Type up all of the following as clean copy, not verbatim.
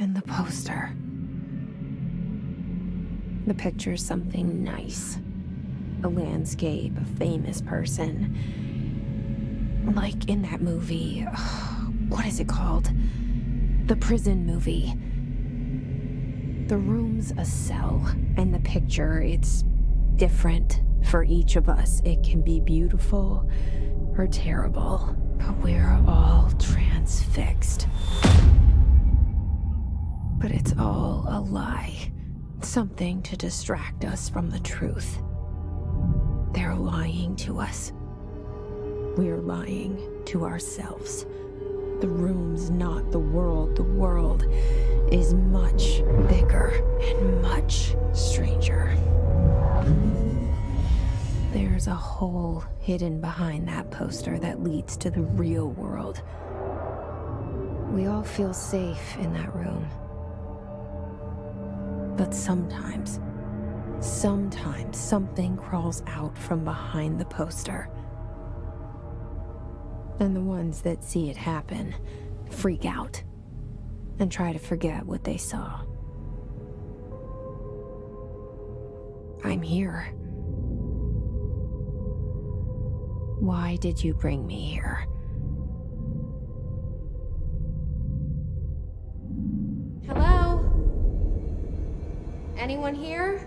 And the poster. The picture's something nice. A landscape, a famous person. Like in that movie, what is it called? The prison movie. The room's a cell, and the picture, it's different for each of us. It can be beautiful or terrible, but we're all transfixed. But it's all a lie. Something to distract us from the truth. They're lying to us. We're lying to ourselves. The room's not the world. The world is much bigger and much stranger. There's a hole hidden behind that poster that leads to the real world. We all feel safe in that room. But sometimes something crawls out from behind the poster. And the ones that see it happen freak out and try to forget what they saw. I'm here. Why did you bring me here? Hello? Anyone here?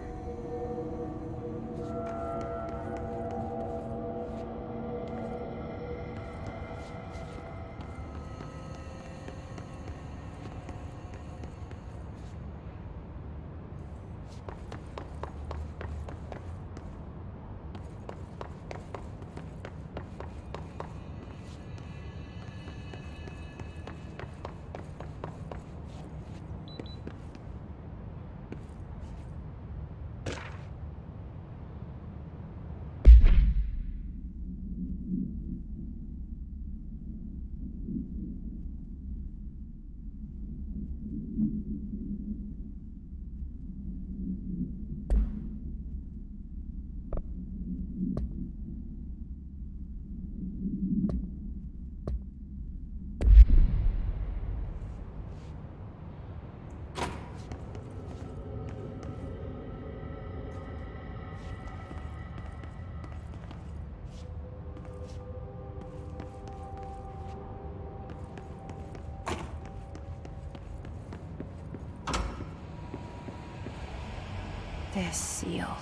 This seal.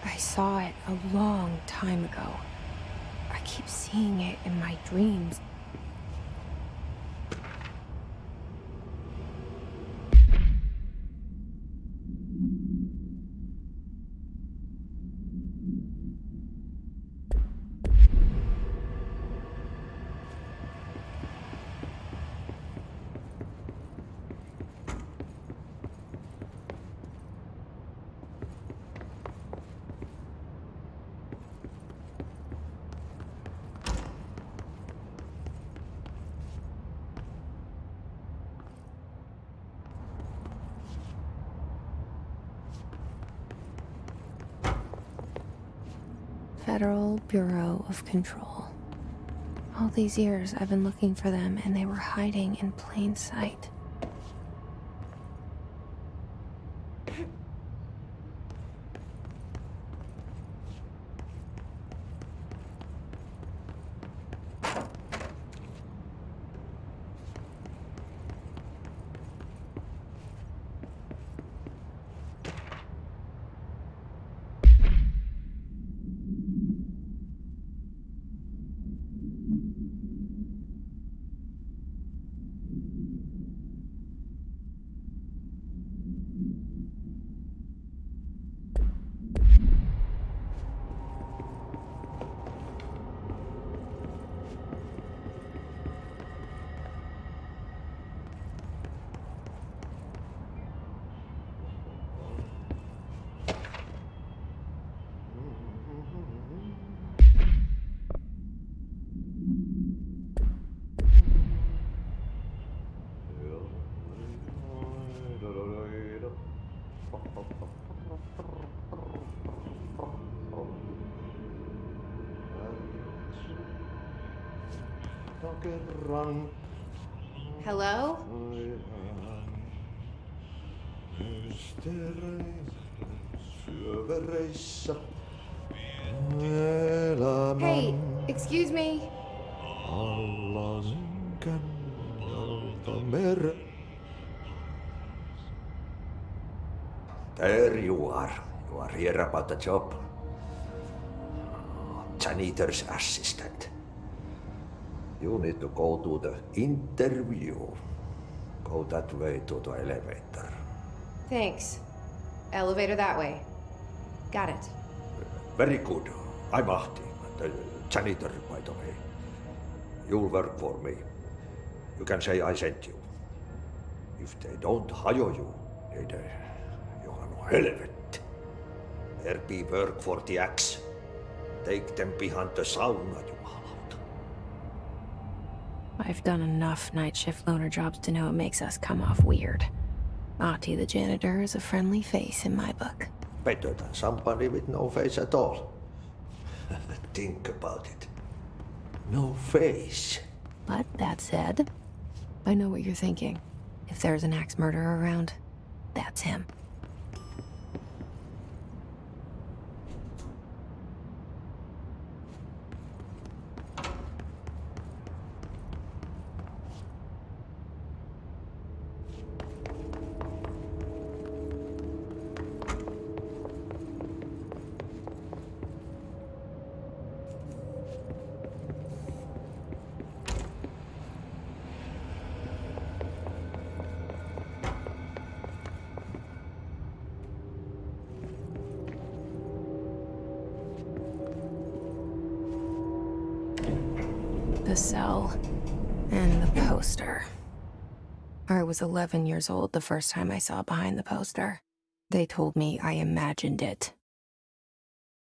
I saw it a long time ago. I keep seeing it in my dreams. Federal Bureau of Control. All these years I've been looking for them, and they were hiding in plain sight. Hello? Syövereissä Hey, elämän excuse me. alla synkän valtameren. There you are. You are here about the job. Janitor's assistant. You need to go to the interview. Go that way to the elevator. Thanks. Elevator that way. Got it. Very good. I'm Ahti, the janitor, by the way. You'll work for me. You can say I sent you. If they don't hire you, niin johan on helvetti. There be work for the axe. Take them behind the sauna, jumalauta. I've done enough night shift loner jobs to know it makes us come off weird. Ahti the janitor is a friendly face in my book. Better than somebody with no face at all. Think about it. No face. But that said, I know what you're thinking. If there's an axe murderer around, that's him. The cell and the poster. I was 11 years old the first time I saw behind the poster. They told me I imagined it.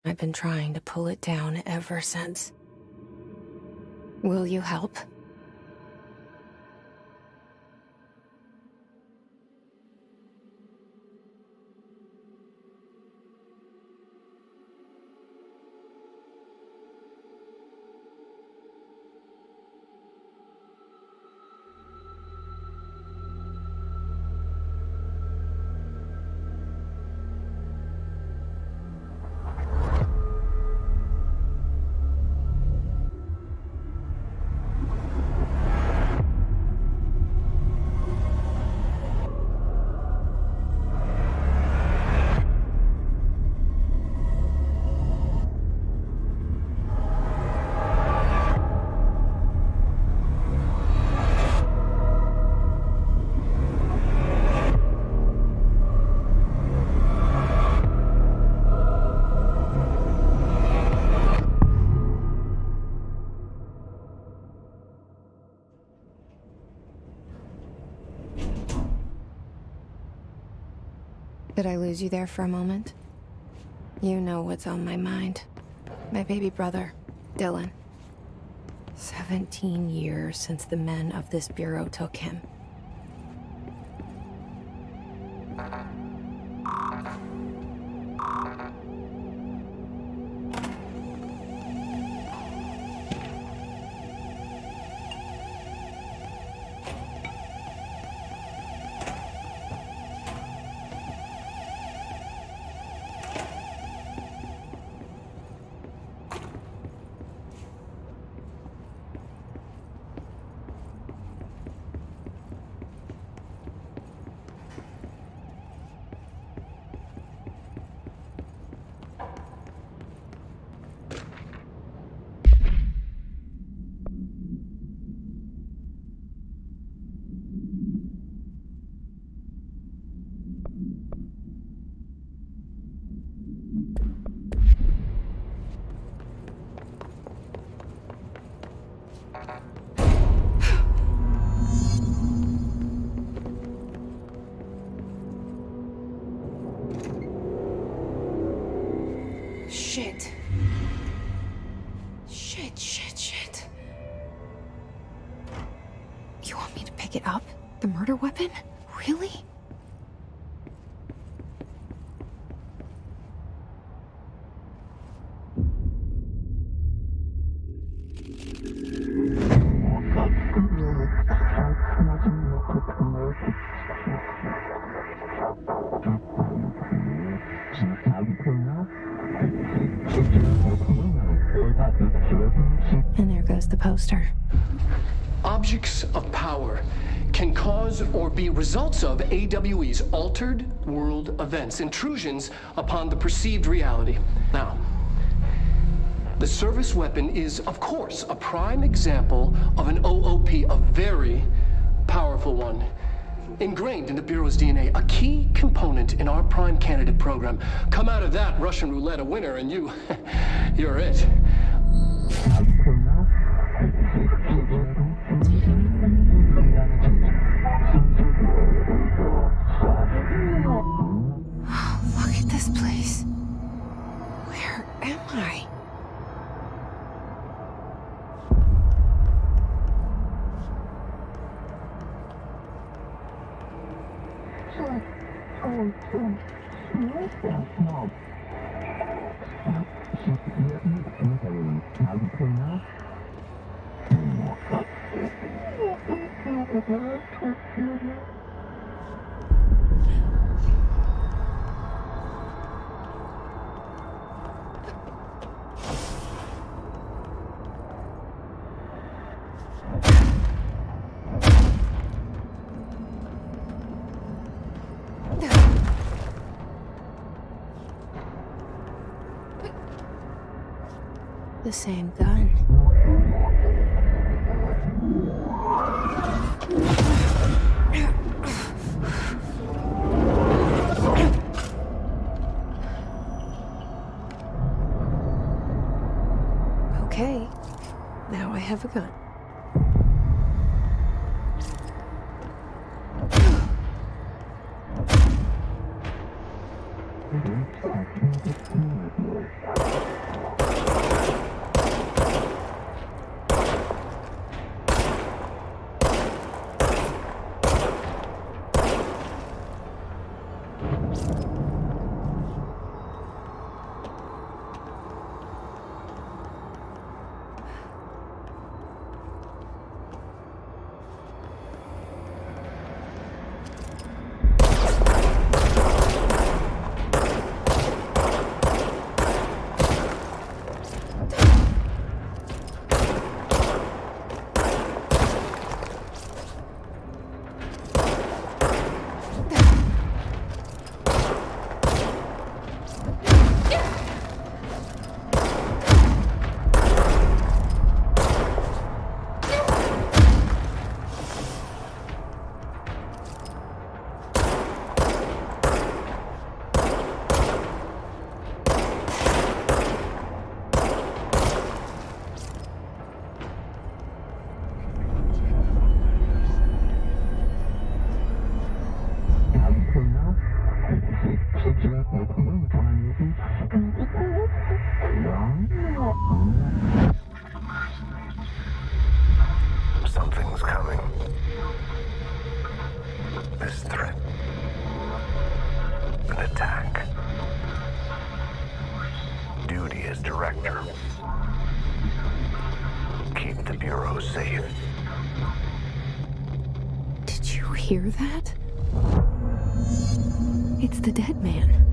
I've been trying to pull it down ever since. Will you help? Did I lose you there for a moment? You know what's on my mind. My baby brother, Dylan. 17 years since the men of this bureau took him. Shit. Shit. You want me to pick it up? The murder weapon? Really? the poster. Objects of power can cause or be results of AWE's altered world events, intrusions upon the perceived reality. Now, the service weapon is, of course, a prime example of an OOP, a very powerful one. Ingrained in the Bureau's DNA, a key component in our prime candidate program. Come out of that Russian roulette a winner and you're it. Look at this place. Where am I? The same gun. Okay, now I have a gun. Something's coming. This threat. An attack. Duty as director. Keep the Bureau safe. Did you hear that? It's the dead man.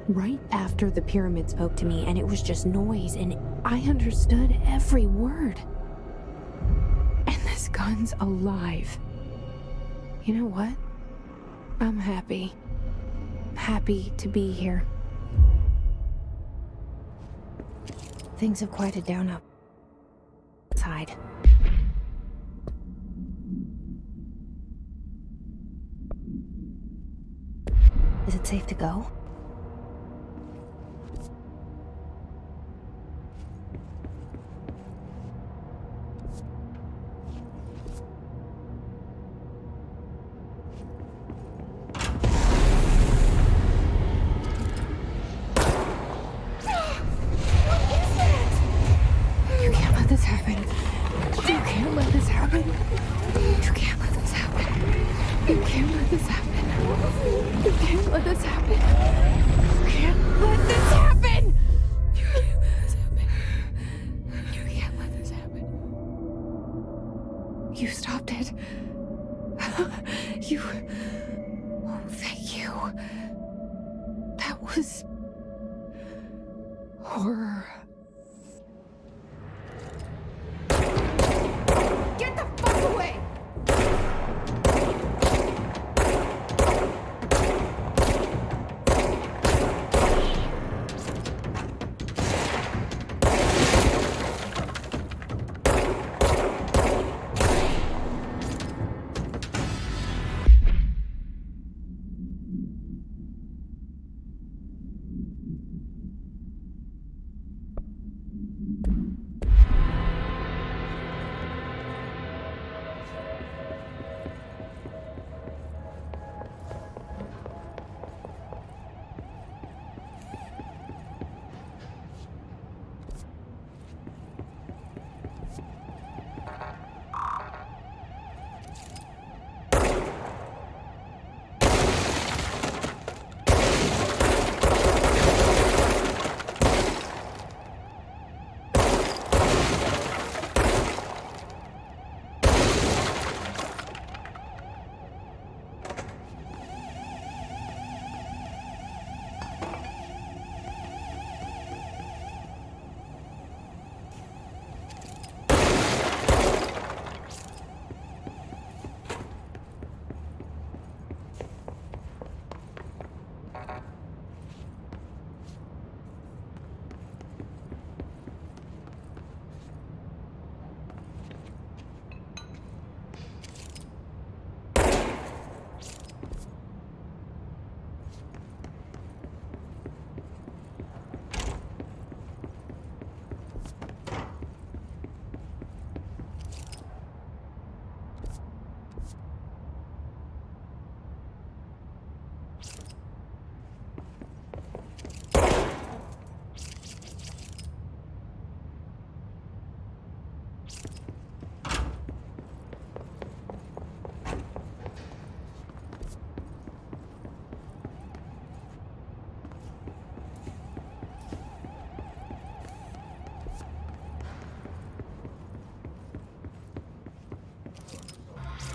Right after the pyramid spoke to me, and it was just noise, and I understood every word. And this gun's alive. You know what? I'm happy. Happy to be here. Things have quieted down outside. Is it safe to go? You stopped it. You... Oh, thank you. That was... horror.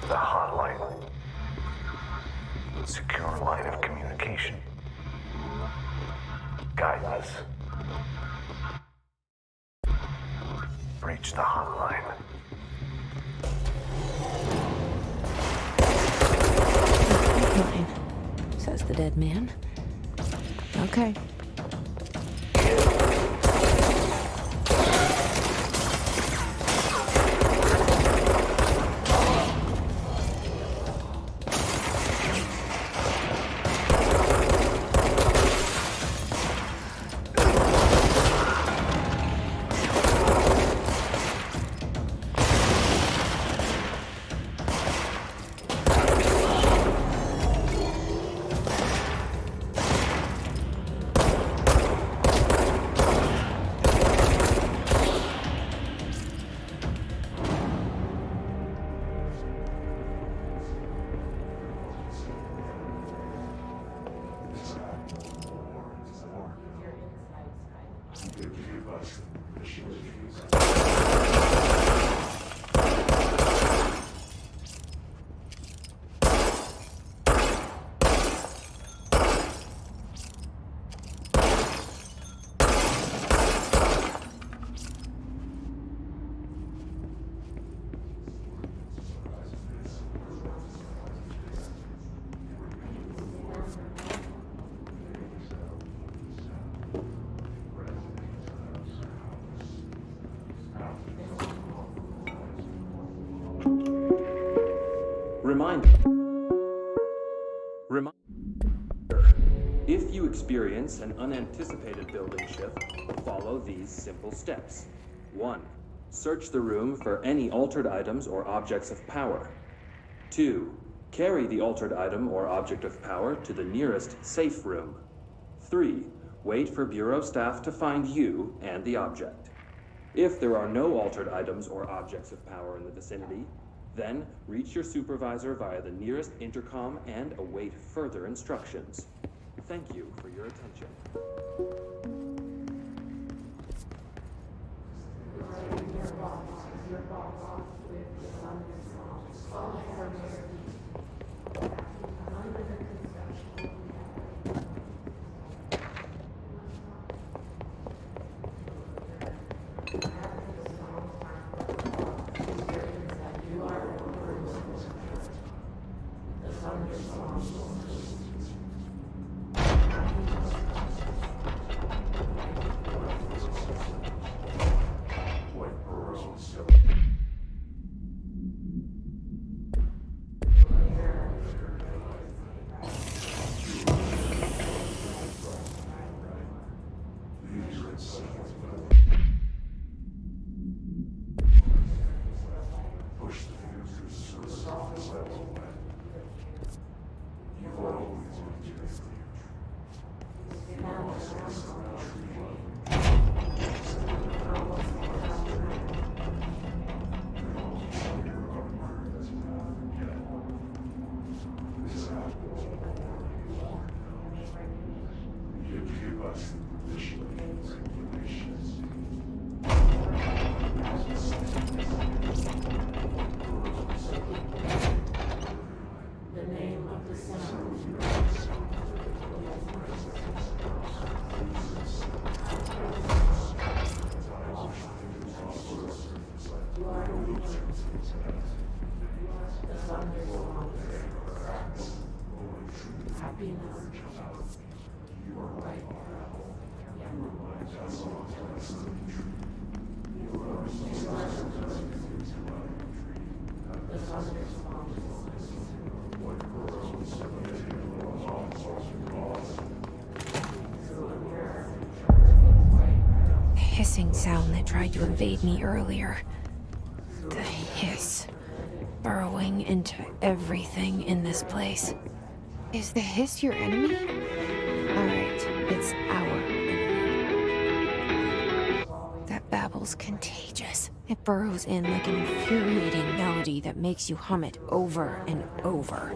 The hotline. Secure line of communication. Guidance. Reach the hotline. Mine, says the dead man. Okay. Reminder. If you experience an unanticipated building shift, follow these simple steps. 1. Search the room for any altered items or objects of power. 2. Carry the altered item or object of power to the nearest safe room. 3. Wait for Bureau staff to find you and the object. If there are no altered items or objects of power in the vicinity, then reach your supervisor via the nearest intercom and await further instructions. Thank you for your attention. Hissing sound that tried to invade me earlier. The hiss. Burrowing into everything in this place. Is the hiss your enemy? Alright, it's our enemy. That babble's contagious. It burrows in like an infuriating melody that makes you hum it over and over.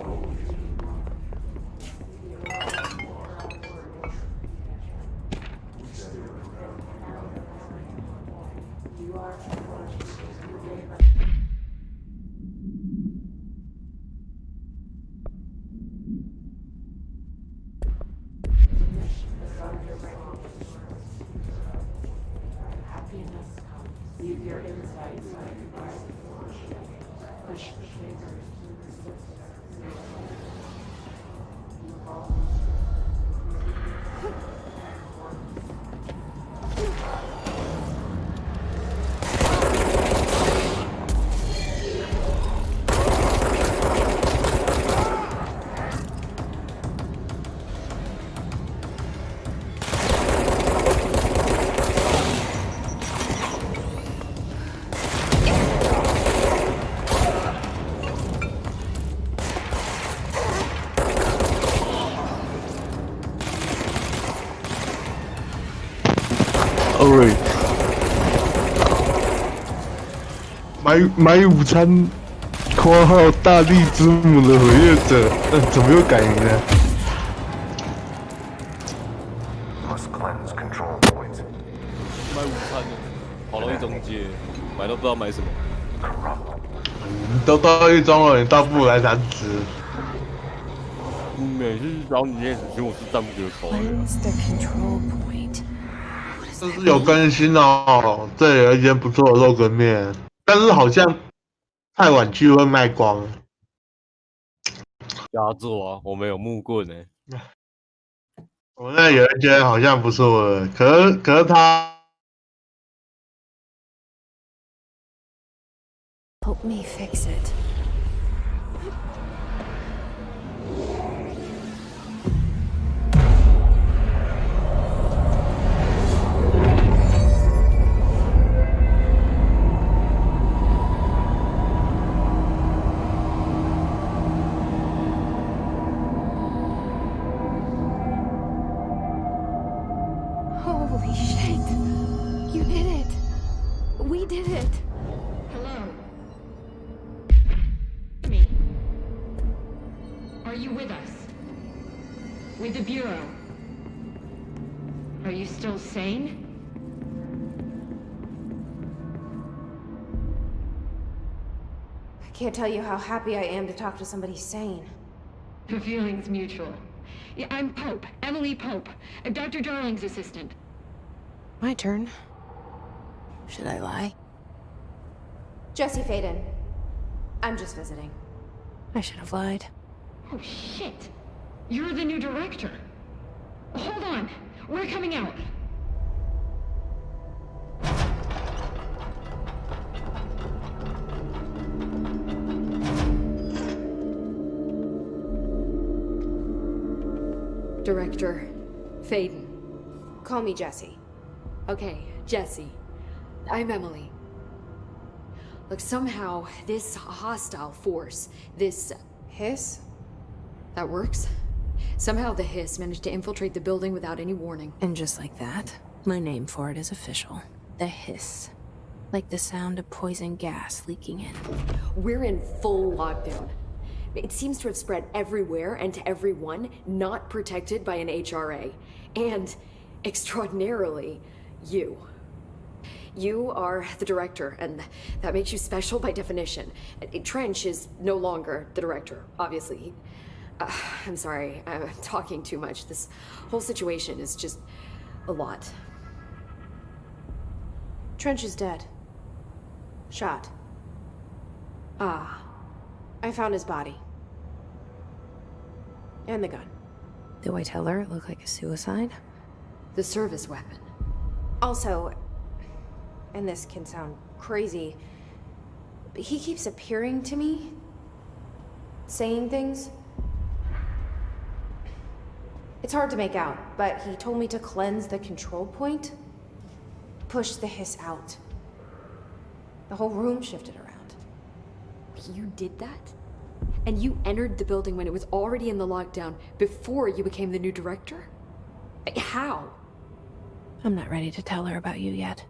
Alright，买午餐。括号大地之母的毁灭者，怎么又改名了？ Must cleanse control points. 买午餐的，跑到一中街，买都不知道买什么。 Corrupt. 你都到一中了，你倒不如来谈资。每次找你练，其实我是站不住头的。 Cleanse the control point. 这是有更新哦，这里有一间不错的肉羹面，但是好像太晚去会卖光。佳作啊，我们有木棍呢、我那有一间好像不错的，可是它 Help me fix it. Holy shit! You did it! We did it! Hello? Me. Are you with us? With the Bureau? Are you still sane? I can't tell you how happy I am to talk to somebody sane. The feeling's mutual. Yeah, I'm Pope, Emily Pope, Dr. Darling's assistant. My turn. Should I lie? Jesse Faden. I'm just visiting. I should have lied. Oh, shit. You're the new director. Hold on. We're coming out. Director Faden. Call me Jesse. Okay, Jesse. I'm Emily. Look, somehow this hostile force, this... Hiss? That works? Somehow the Hiss managed to infiltrate the building without any warning. And just like that, my name for it is official. The Hiss. Like the sound of poison gas leaking in. We're in full lockdown. It seems to have spread everywhere and to everyone not protected by an HRA. And, extraordinarily, you. You are the director, and that makes you special by definition. Trench is no longer the director, obviously. I'm sorry, I'm talking too much. This whole situation is just a lot. Trench is dead. Shot. Ah. I found his body. And the gun. Do I tell her it looked like a suicide? The service weapon. Also, and this can sound crazy, but he keeps appearing to me, saying things. It's hard to make out, but he told me to cleanse the control point, push the Hiss out. The whole room shifted around. You did that? And you entered the building when it was already in the lockdown before you became the new director? How? I'm not ready to tell her about you yet.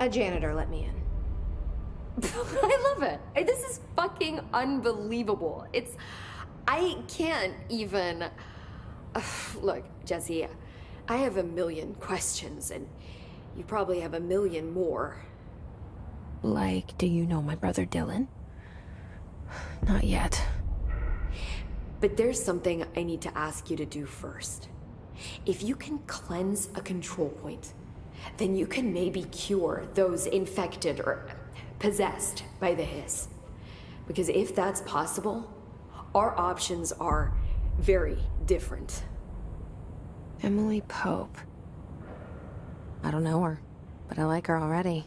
A janitor let me in. I love it. This is fucking unbelievable. I can't even... Look, Jesse, I have a million questions, and you probably have a million more. Like, do you know my brother Dylan? Not yet. But there's something I need to ask you to do first. If you can cleanse a control point, then you can maybe cure those infected or possessed by the Hiss. Because if that's possible, our options are very different. Emily Pope. I don't know her, but I like her already.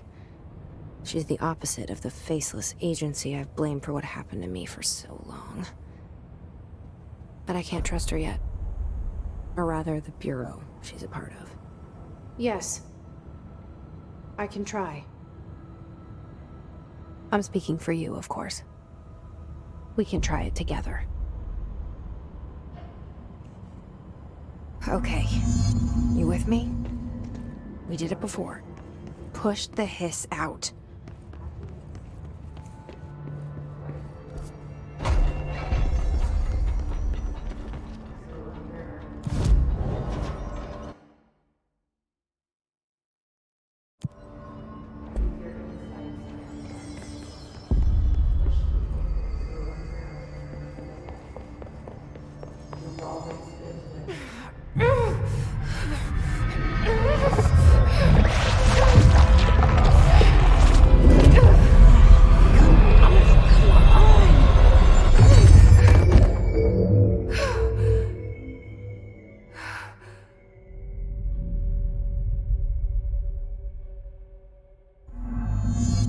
She's the opposite of the faceless agency I've blamed for what happened to me for so long. But I can't trust her yet. Or rather, the Bureau she's a part of. Yes. I can try. I'm speaking for you, of course. We can try it together. Okay. You with me? We did it before. pushed the hiss out.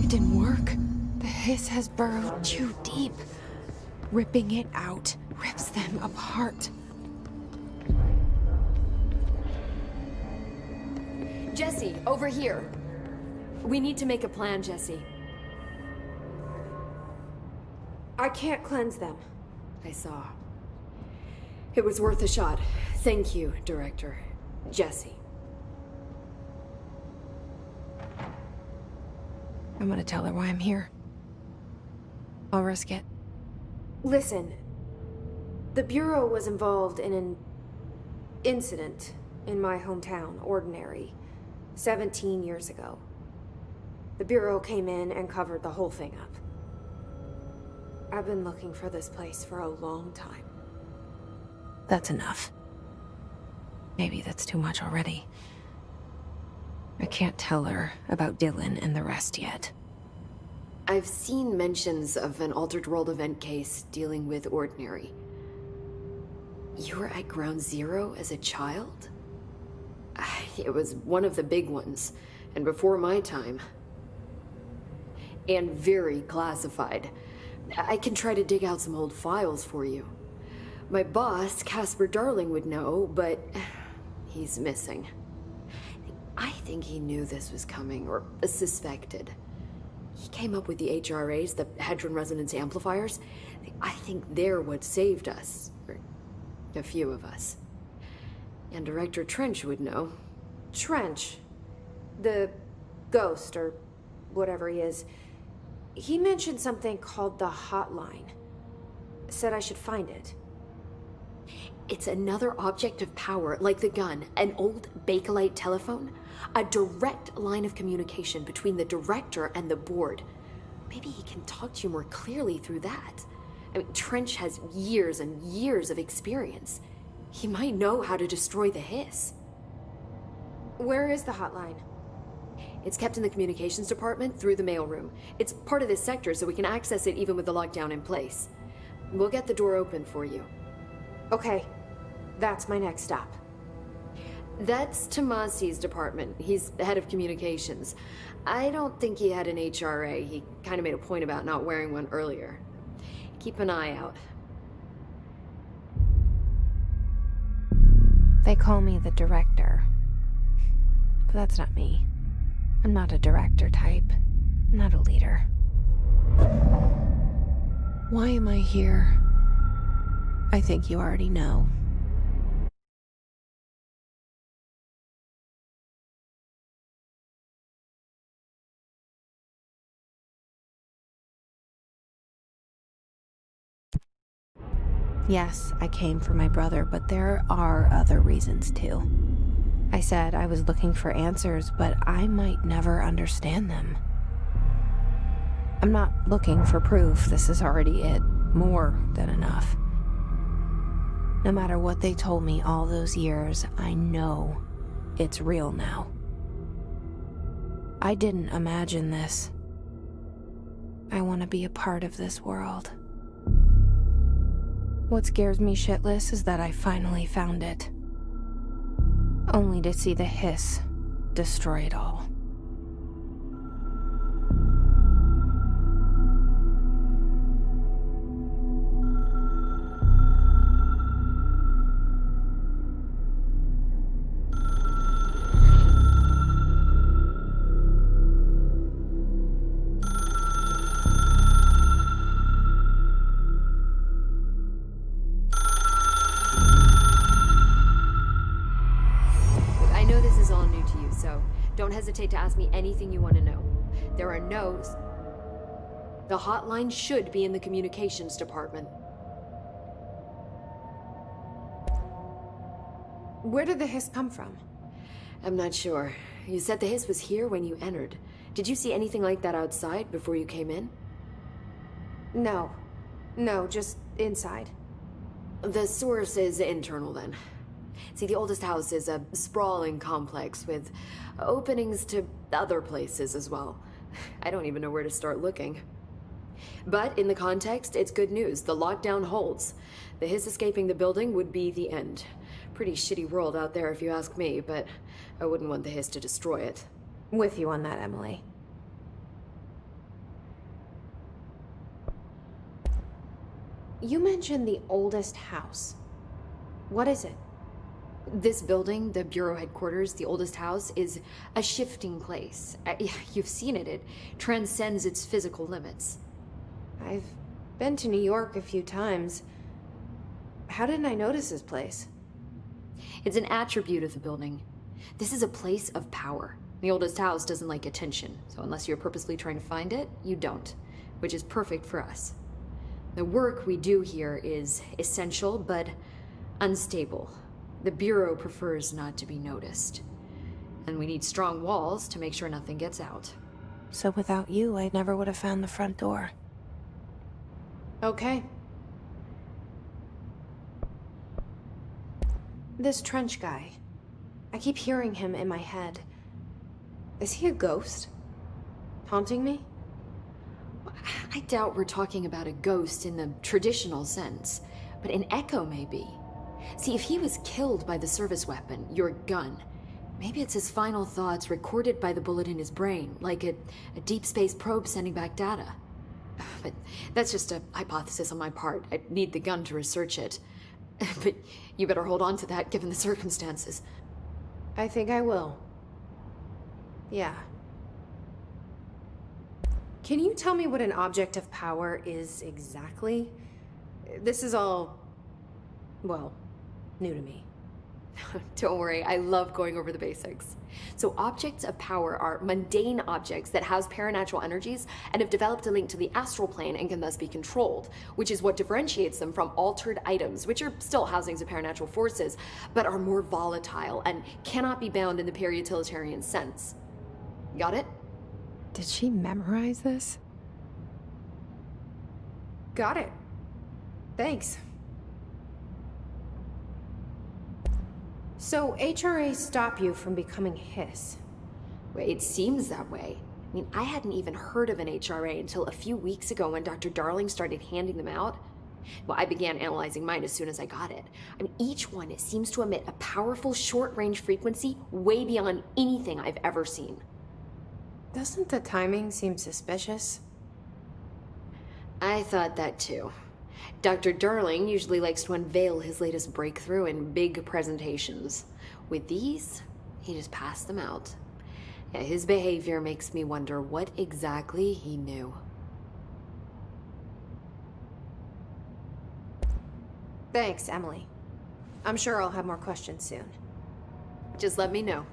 It didn't work. The hiss has burrowed too deep. Ripping it out rips them apart. Jesse, over here. We need to make a plan, Jesse. I can't cleanse them. I saw. It was worth a shot. Thank you, Director. Jesse. I'm gonna tell her why I'm here. I'll risk it. Listen, the Bureau was involved in an incident in my hometown, Ordinary, 17 years ago. The Bureau came in and covered the whole thing up. I've been looking for this place for a long time. That's enough. Maybe that's too much already. I can't tell her about Dylan and the rest yet. I've seen mentions of an Altered World event case dealing with Ordinary. You were at Ground Zero as a child? It was one of the big ones, and before my time. And very classified. I can try to dig out some old files for you. My boss, Casper Darling, would know, but he's missing. I think he knew this was coming, or suspected. He came up with the HRAs, the Hadron Resonance Amplifiers. I think they're what saved us. Or a few of us. And Director Trench would know. Trench, the ghost, or whatever he is, he mentioned something called the Hotline. Said I should find it. It's another object of power, like the gun, an old Bakelite telephone. A direct line of communication between the director and the board. Maybe he can talk to you more clearly through that. I mean, Trench has years and years of experience. He might know how to destroy the hiss. Where is the hotline? It's kept in the communications department through the mailroom. It's part of this sector, so we can access it even with the lockdown in place. We'll get the door open for you. Okay, that's my next stop. That's Tomasi's department. He's the head of communications. I don't think he had an HRA. He kind of made a point about not wearing one earlier. Keep an eye out. They call me the director. But that's not me. I'm not a director type. I'm not a leader. Why am I here? I think you already know. Yes, I came for my brother, but there are other reasons too. I said I was looking for answers, but I might never understand them. I'm not looking for proof. This is already it. More than enough. No matter what they told me all those years, I know it's real now. I didn't imagine this. I want to be a part of this world. What scares me shitless is that I finally found it. Only to see the hiss destroy it all. Don't hesitate to ask me anything you want to know. There are no's. The hotline should be in the communications department. Where did the hiss come from? I'm not sure. You said the hiss was here when you entered. Did you see anything like that outside before you came in? No. No, just inside. The source is internal then. See, the oldest house is a sprawling complex with openings to other places as well. I don't even know where to start looking. But in the context, it's good news. The lockdown holds. The hiss escaping the building would be the end. Pretty shitty world out there if you ask me, but I wouldn't want the hiss to destroy it. With you on that, Emily. You mentioned the oldest house. What is it? This building, the Bureau headquarters, the oldest house, is a shifting place. You've seen it. It transcends its physical limits. I've been to New York a few times. How didn't I notice this place? It's an attribute of the building. This is a place of power. The oldest house doesn't like attention, so unless you're purposely trying to find it, you don't, which is perfect for us. The work we do here is essential, but unstable. The Bureau prefers not to be noticed. And we need strong walls to make sure nothing gets out. So without you, I never would have found the front door. Okay. This Trench guy. I keep hearing him in my head. Is he a ghost? Haunting me? I doubt we're talking about a ghost in the traditional sense, but an echo maybe. See, if he was killed by the service weapon, your gun, maybe it's his final thoughts recorded by the bullet in his brain, like a deep space probe sending back data. But that's just a hypothesis on my part. I'd need the gun to research it. But you better hold on to that given the circumstances. I think I will. Yeah. Can you tell me what an object of power is exactly? This is all, well, new to me. Don't worry, I love going over the basics. So objects of power are mundane objects that house paranatural energies and have developed a link to the astral plane and can thus be controlled, which is what differentiates them from altered items, which are still housings of paranatural forces, but are more volatile and cannot be bound in the peri-utilitarian sense. Got it? Did she memorize this? Got it. Thanks. So HRA stop you from becoming Hiss? Well, it seems that way. I mean, I hadn't even heard of an HRA until a few weeks ago when Dr. Darling started handing them out. Well, I began analyzing mine as soon as I got it. I mean, each one seems to emit a powerful short-range frequency way beyond anything I've ever seen. Doesn't the timing seem suspicious? I thought that too. Dr. Darling usually likes to unveil his latest breakthrough in big presentations. With these, he just passed them out. Yeah, his behavior makes me wonder what exactly he knew. Thanks, Emily. I'm sure I'll have more questions soon. Just let me know.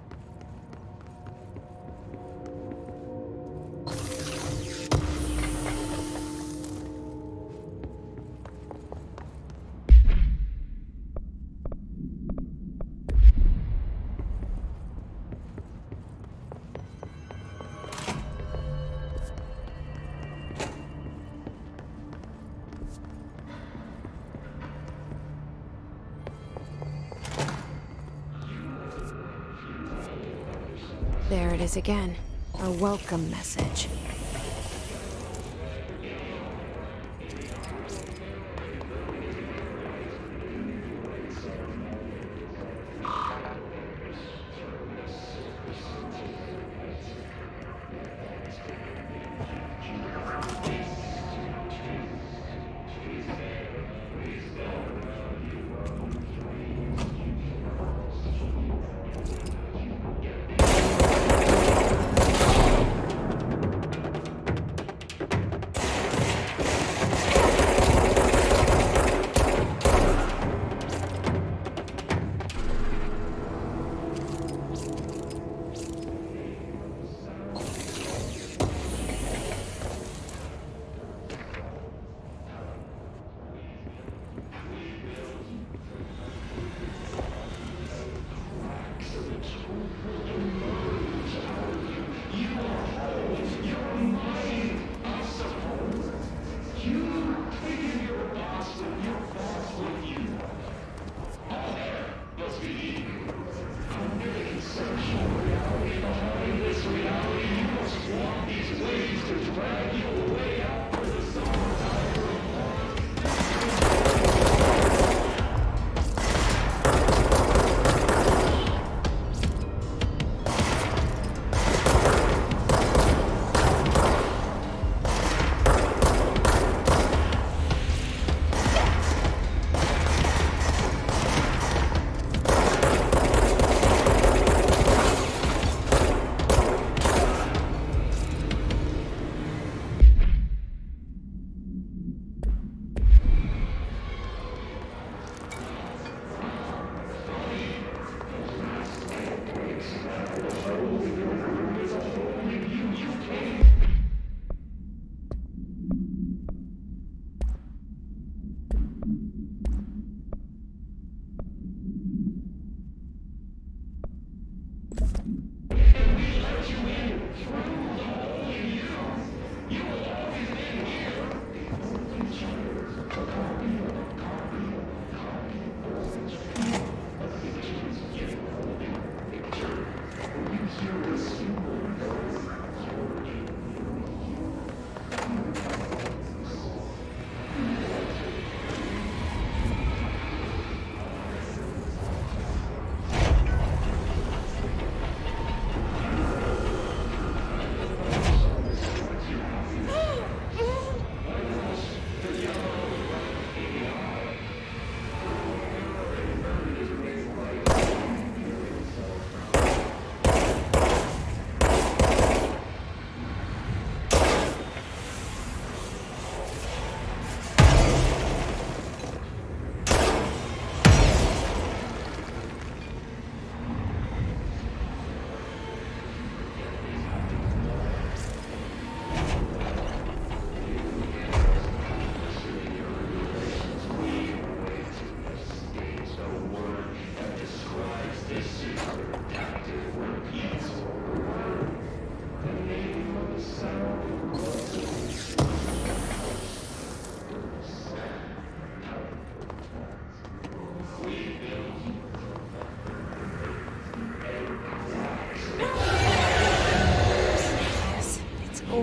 There it is again. A welcome message.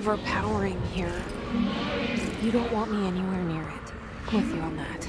overpowering here. You don't want me anywhere near it. I'm with you on that.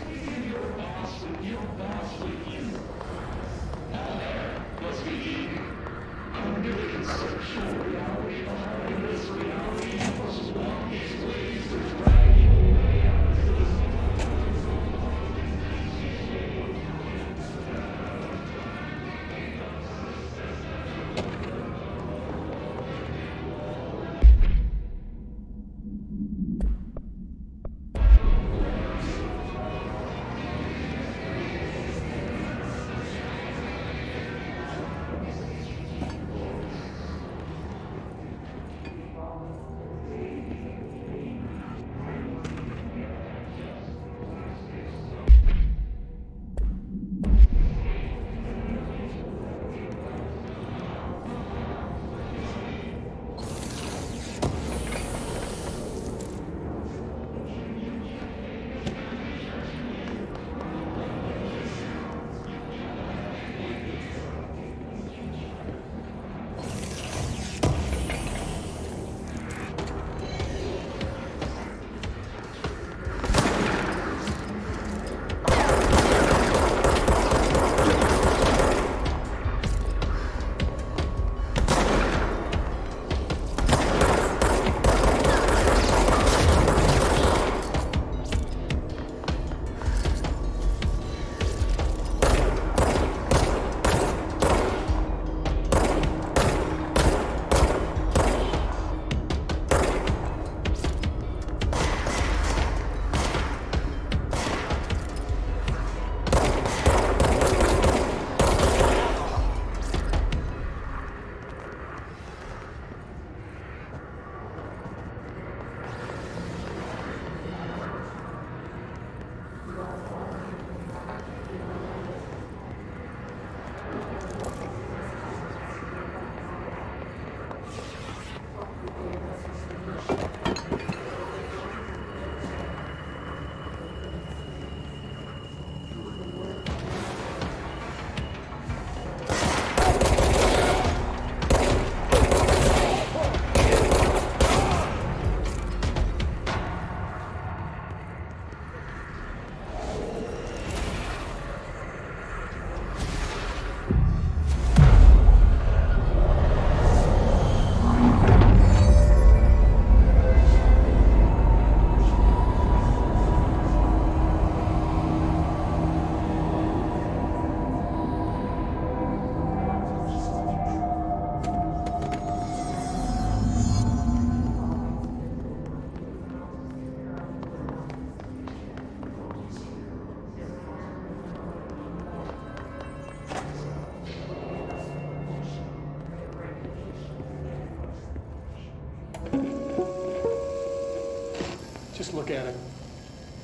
Just look at it.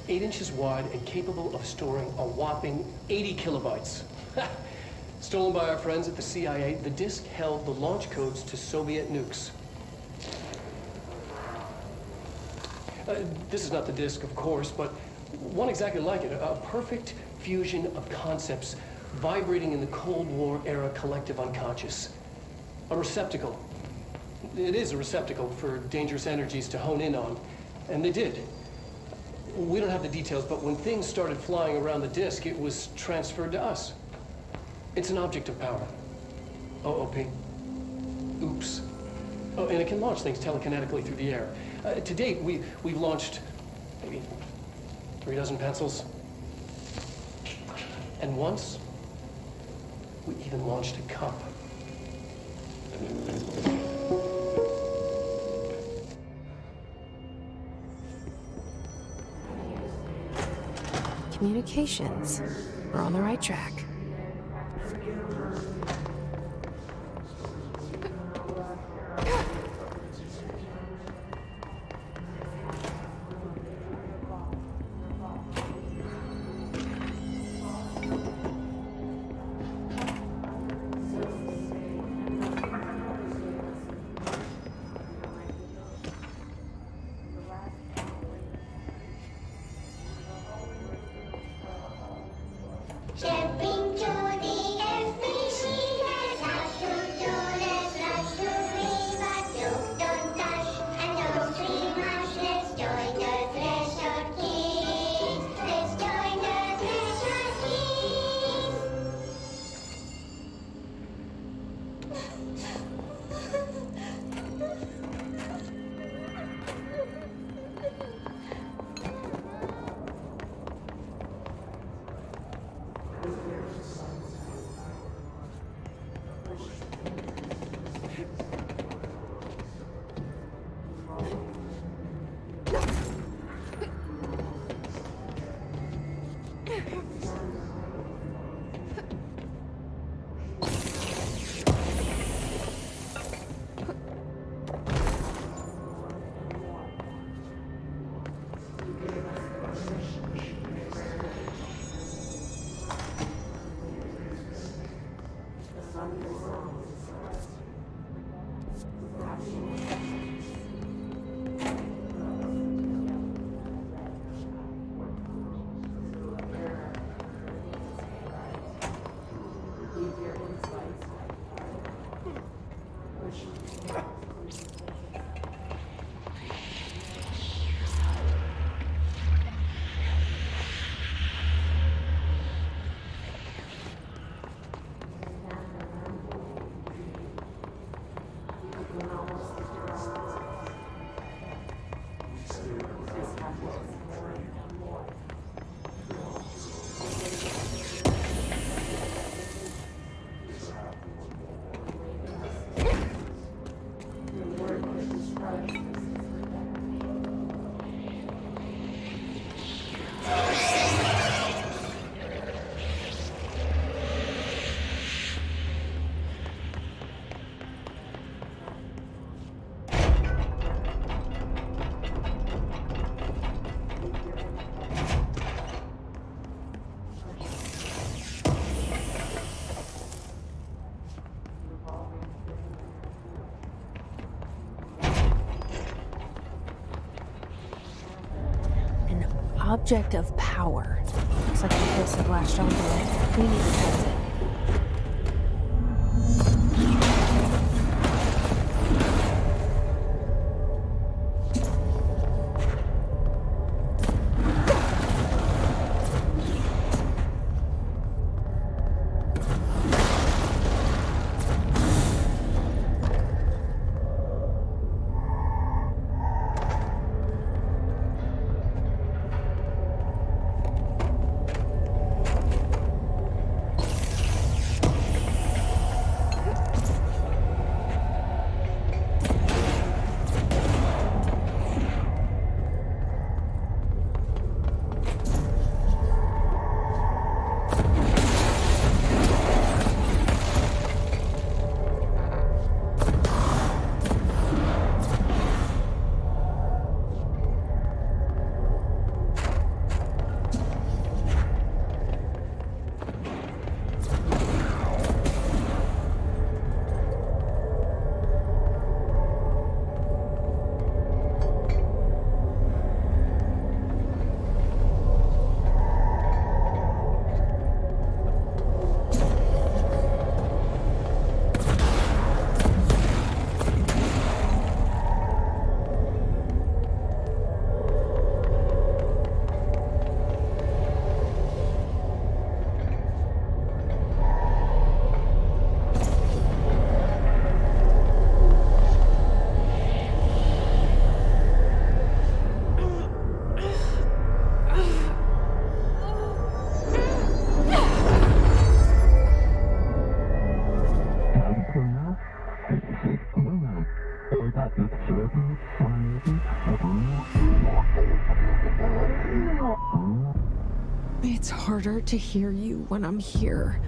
8 inches wide and capable of storing a whopping 80 kilobytes. Stolen by our friends at the CIA, the disk held the launch codes to Soviet nukes. This is not the disk, of course, but one exactly like it. A perfect fusion of concepts vibrating in the Cold War era collective unconscious. A receptacle. It is a receptacle for dangerous energies to hone in on. And they did. We don't have the details, but when things started flying around the disk, it was transferred to us. It's an object of power. OOP. Oops. Oh, and it can launch things telekinetically through the air. To date, we've launched maybe 3 dozen pencils. And once, we even launched a cup. Communications. We're on the right track. Stepping object of power. Looks like the hiss have latched onto it. We need to test it. It's harder to hear you when I'm here.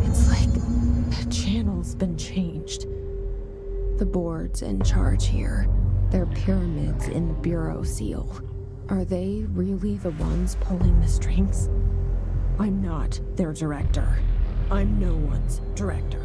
It's like the channel's been changed. The board's in charge here. They're pyramids in the Bureau seal. Are they really the ones pulling the strings? I'm not their director. I'm no one's director.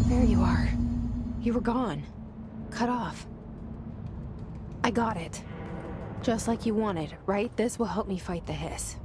There you are. You were gone. Cut off. I got it. Just like you wanted, right? This will help me fight the hiss.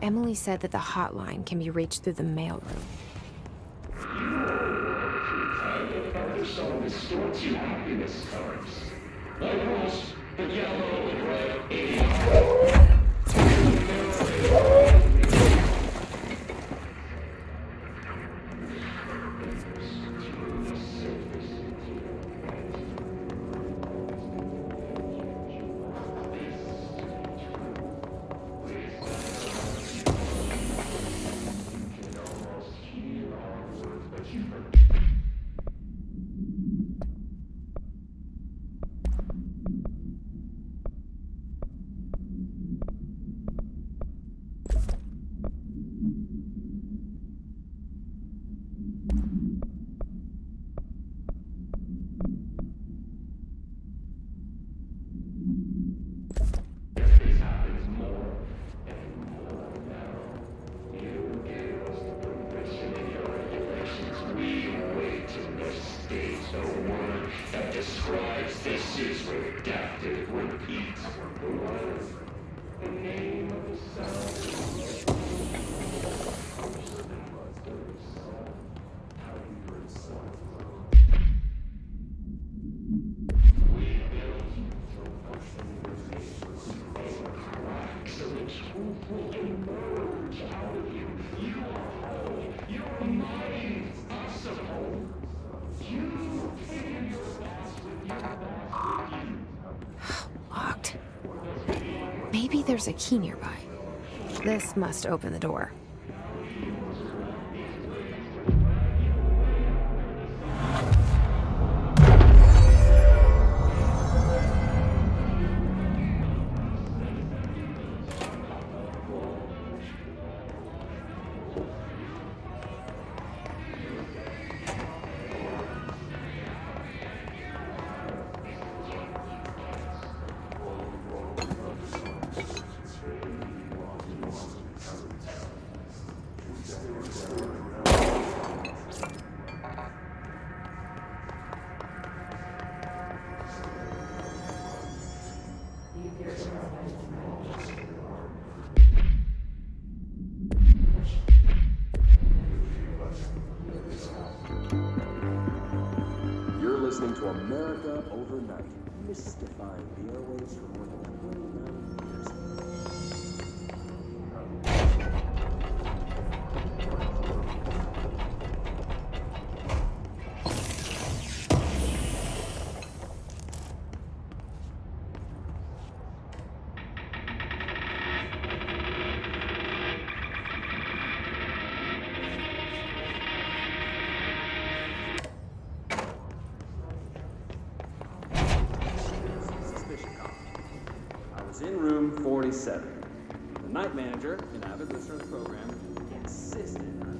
Emily said that the hotline can be reached through the mailroom. Some distorts your happiness cards. Across the yellow and red Locked. Maybe there's a key nearby. This must open the door. You're listening to America Overnight, mystifying the airwaves for more than 29 years. In room 47. The night manager, an avid listener of the program, insisted on